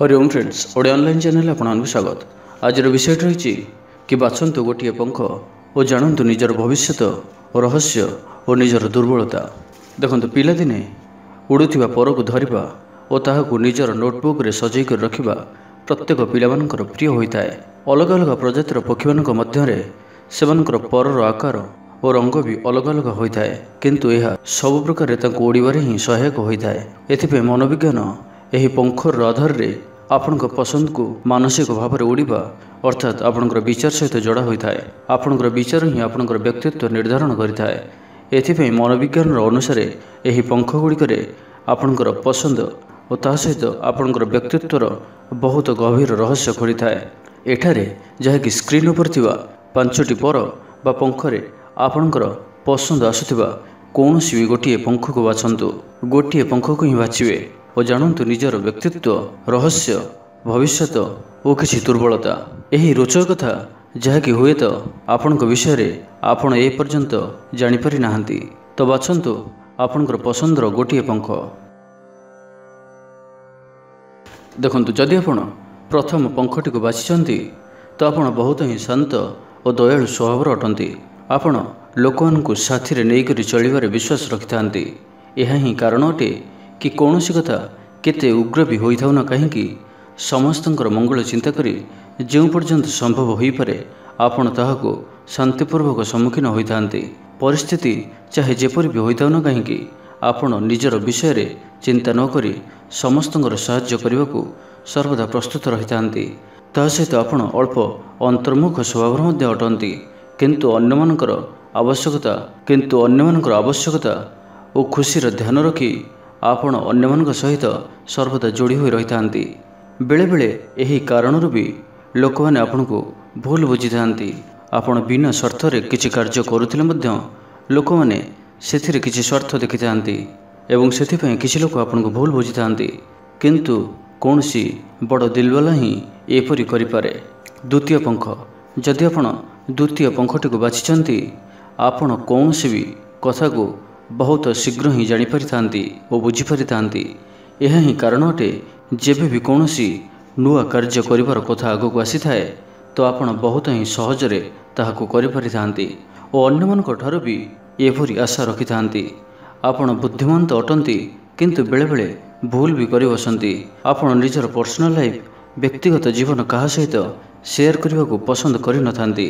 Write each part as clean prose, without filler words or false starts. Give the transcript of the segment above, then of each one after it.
Hariom friends Odia online channel आपको स्वागत। आज विषय रही कि बाछंतु गोटे पंख और जानतु निजर भविष्य और रहस्य और निजर दुर्बलता। देखो पिलादिने उड़ुवा पर को धरवा और ताहाकू निजर नोटबुक रे सजई कर रखिबा प्रत्येक पिलामानकर प्रिय होता है। अलग अलग प्रजातिर पक्षी मान मध्य सेमानकर परर आकार और रंग भी अलग अलग होता है, किंतु यह सब प्रकार उड़ारे ही सहायक होता है। एथिपे मनोविज्ञान यही पंखर आधार रे आपणक पसंद को मानसिक भाव में उड़ीबा अर्थात आपणकर विचार सहित जोड़ा होता है। आपणकर विचार ही आपणकर व्यक्तित्व निर्धारण करता है। एथिपे मनोविज्ञान अनुसार यही पंख गुड़िक आपणकर पसंद और ता सहित आपणकर व्यक्तित्वर बहुत गभीर रहस्य खोली थाए। एठारे जहाँकि स्क्रीन उपर थिबा पांचटी पर बा पंखरे आपणकर पसंद आसुथिबा कौनसी भी गोटे पंख को बाछंतु। गोटे पंख को ही बाछिबे और जानतु निजर व्यक्तित्व, रहस्य, भविष्यत और किसी दुर्बलता। यही रोचक कथा जहाँकि हुए तो आपण विषय रे आपण ए पर्यंत जानिपारि नाहंती, तो बाछंतु आपणकर पसंदर गोटे पंख। देखंतु जदि आपण प्रथम पंखटी को बाछिचंती तो आपण बहुत ही शांत और दयालु स्वभाव अटंती। आपण लोकमानकु साथी रे नै करी चलिबारे विश्वास रखिथांती। यह ही कारण अटे कि कौनसी कथा केते उग्र भी होई थाउ ना कहीं समस्तंकर मंगल चिंता करी जो पर्यंत संभव हो पारे आपण ताहाको शांतिपूर्वक सम्मुखीन होई थांती। परिस्थिति चाहे जेपरि भी होई थाउ ना कहीं आपण निजर विषय रे चिंता न करी समस्तंकर सहाय्य करने को सर्वदा प्रस्तुत रही थांती। ता सहित आपण अल्प अंतर्मुख स्वभाव मध्य अटंती, किंतु अन्यमानकर आवश्यकता और खुशीर ध्यान रखी आपण अन्यमानक सहित सर्वदा जोड़ी होई रही थांती। बेले बेले यही कारणरू भी लोक मैंने आपण को भूल बुझी थांती। आपण बिना स्वार्थ रे किछि कार्य करुथिले मध्य लोक मैंने सेथिरे किछि स्वार्थ देखि थांती एवं सेथिपई किछि लोक आपण को भूल बुझी थांती, किंतु कौनसी बड़ दिलवाला ही एपरि करि पारे। द्वितीय पंख जदि आपण द्वितीय पंखटी को बाछिचंती आपण कौनसी भी कथा को बहुत शीघ्र ही जानिपारि थांती और बुझीपारि थांती। यह ही कारण अटे जेबे भी कौनसी नुआ कार्य करिवार कथा आगक आसी थाए तो आपण बहुत ही सहजरे ताहाको करिपारि थांती और अन्यमानक ठारू भी एभरी आशा रखि थांती। आपण बुद्धिमान अटंती, किंतु बेले बेले भूल भी करि बसंती। आपण निजर पर्सनल लाइफ व्यक्तिगत जीवन कहा सहित शेयर करने को पसंद करि न थांती,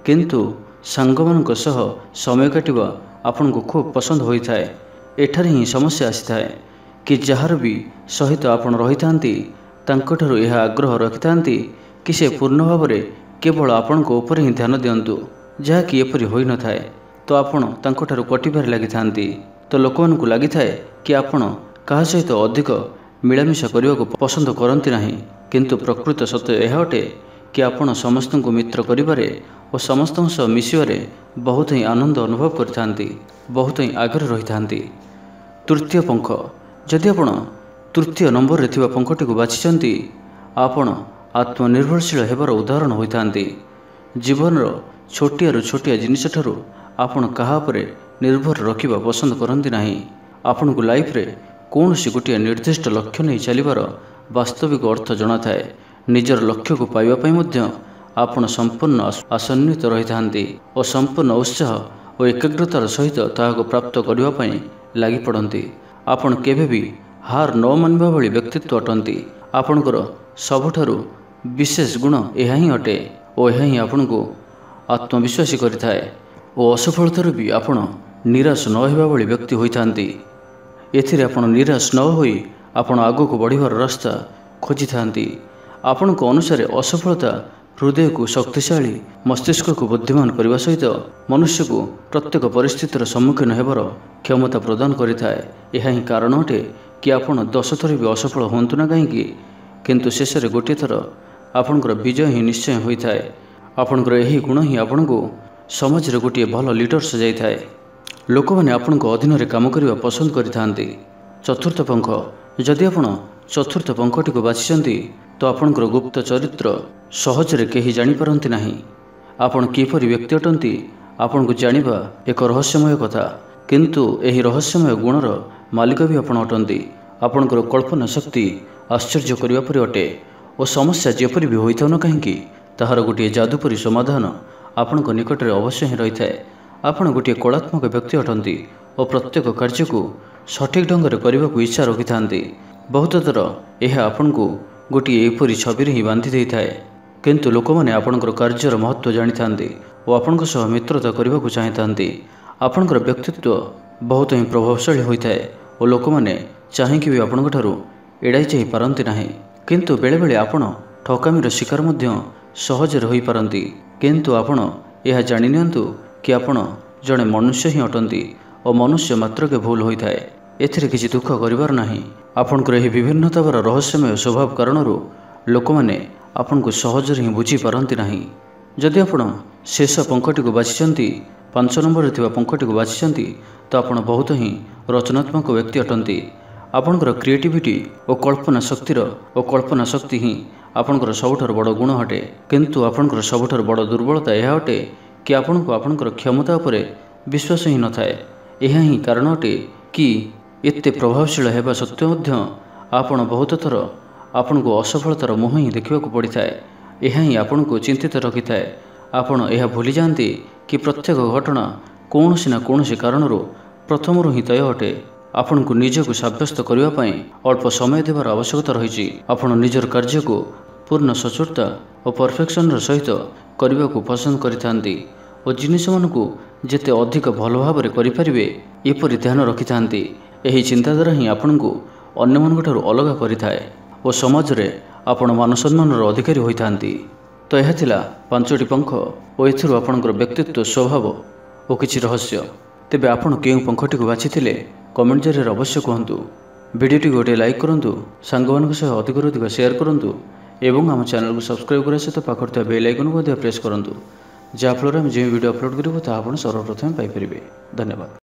किंतु सांगमानक सह समय काटिबा आपण को खूब पसंद होई थाए। एठारे ही समस्या आसी थाए कि जार भी सहित आपण रही थांती तांकठारु यह आग्रह रखि थांती कि से पूर्ण भाव में केवल आपण को ऊपर ही ध्यान दियंतु। जहाँ कि एपरि होई न थाए तो आपण तांकठारु कटिबारे लागि थांती। तो लोकमानकु लागि थाए कि आपण काहा सहित अधिक मिलामिशा करने को पसंद करती नहीं, किंतु प्रकृत सत्य यह अटे कि आपण समस्त को मित्र करिबारे और समस्त सह मिशिबारे बहुत ही आनंद अनुभव करथांती, बहुत ही आग्रह रही थांती। तृतीय पंख जदि आपण तृतीय नंबर रे थिबा पंखटी को बाछिचंती आपण आत्मनिर्भरशील हेबार उदाहरण होइथांती। जीवनर छोटिया छोटिया जिनिस ठारू आपण कहा उपरे निर्भर रखिबा पसंद करती नहीं। आपण को लाइफ रे कौनसी गोटे निर्दिष्ट लक्ष्य नहीं चलिबार वास्तविक अर्थ जना थाए। निजर लक्ष्य को पाइबा पई मध्य आपण संपूर्ण आसन्वित रही थांती और संपूर्ण उत्साह और एकाग्रतार सहित ताहाको प्राप्त करने पई लागि पड़ती। आपण केबे भी हार न मानवा भली व्यक्तित्व अटंती। आपणकर सबुठारु विशेष गुण यह ही अटे और यह ही आपण को आत्मविश्वासी करिथाए और असफलतार भी आपण निराश न होइबा भली व्यक्ति होई थांती। एथिरे आपण निराश न होई आपण आगो को बढ़िबार रास्ता खोजी थांती। आपण को अनुसार असफलता हृदय को शक्तिशाली, मस्तिष्क को बुद्धिमान करने सहित मनुष्य को प्रत्येक परिस्थितिर सम्मुखीन हेबार क्षमता प्रदान करिथाए। यह ही कारण अटे कि आपण 10 थर भी असफल होंतु ना कहीं, किंतु शेष में गोटे थर आपणकर विजय ही निश्चय होता है। आपणकर यही गुण ही आपण को समाज रे गोटे भल लीडर सजाई थाए। लोक मैंने आपण को अधीन रे काम करने पसंद करिथांती। चतुर्थ पंख जदि आपण चतुर्थ पंखटी को बाछिचंती तो आपणकर गुप्त चरित्र सहजरे केही जानि पारंती नहीं। आपण किपरि व्यक्ति अटंती आपण को जानिबा एक रहस्यमय कथा, किंतु एही रहस्यमय गुणर मालिक भी आपण अटंती। आपणकर कल्पना शक्ति आश्चर्य करने परि अटे और समस्या जेपरी भी होता न कहीं ताहार गोटे जादुपरी समाधान आपण निकट में अवश्य ही रही है। आपण गोटे कलात्मक व्यक्ति अटंती और प्रत्येक कार्य को सठिक ढंग से करने को इच्छा रखि था। बहुत थर यह आपण को गोटे एपरी छवि ही बांधि दे था, किंतु लोक मैंने आपणकर कार्यर महत्व जानी था और आपण मित्रता करने को चाही था। आपणकर व्यक्तित्व बहुत ही प्रभावशाली होता है और लोक मैंने चाहिए भी आपण एड़ाई जा पारती ना, किंतु बेले बेले आपण ठकामीर शिकार सहज रही पारती। किंतु आपण यह जानी नियंतु कि आपण जड़े मनुष्य ही अटंती और मनुष्य मात्र के भूल होता है, एथिरे किसी दुख करिवार नाही। आपणकर यह विभिन्नतार रहस्यमय स्वभाव कारण लोक मैंने आपण को सहज ही बुझी पारती नाही। जदि आपण शेष पंखटी को बाछिंट 5 नंबर पंखटी को बाछिंट तो आपण बहुत ही रचनात्मक व्यक्ति अटंती। आपणकर क्रिएटिविटी और कल्पना शक्ति ही आपणकर सबुठार बड़ गुण हटे, किंतु आपणकर सबुठार बड़ दुर्बलता यह अटे कि आपण को आपणकर क्षमता उपर विश्वास ही न थाए। यह ही कारण अटे कि एते प्रभावशील होगा सत्त्वे मध्य आपण बहुत थर आपण को असफलतार मुह ही देखा पड़ी थाए। यह ही आपण को चिंतित रखि थाए। आपण यह भूली जाती कि प्रत्येक घटना कौनसी ना कौनसी कारणरू प्रथमरू ही तय अटे। आपण को निजक सब्यस्त करने अल्प समय देवार आवश्यकता रही। आपण निजर कार्य को पूर्ण सचोटता और परफेक्शन सहित करने को पसंद करिथांती और जिनिस मानकु जेते अधिक भल भाव करें एपरि ध्यान रखि थांती। यही चिंताधारा ही आपण को अन्य मानक ठारू अलग करिथाए और समाज रे आपण मान सम्मान अधिकारी होई थांती। तो यह थिला 5टी पंख और एथिरु आपणकर व्यक्तित्व स्वभाव और किछि रहस्य। तेबे आपण केउ पंखटी को बाछिथिले कमेंट जरिए अवश्य कहतु। वीडियोटी गोटे लाइक करूँ, सांग सह अधिक अधिक शेयर करूँ एवं आम चैनल को सब्सक्राइब करने सहित पाखर बेल आइकन को प्रेस करूँ, जहाँफल जो वीडियो अपलोड करूँ सर्वप्रथम पाइपर। धन्यवाद।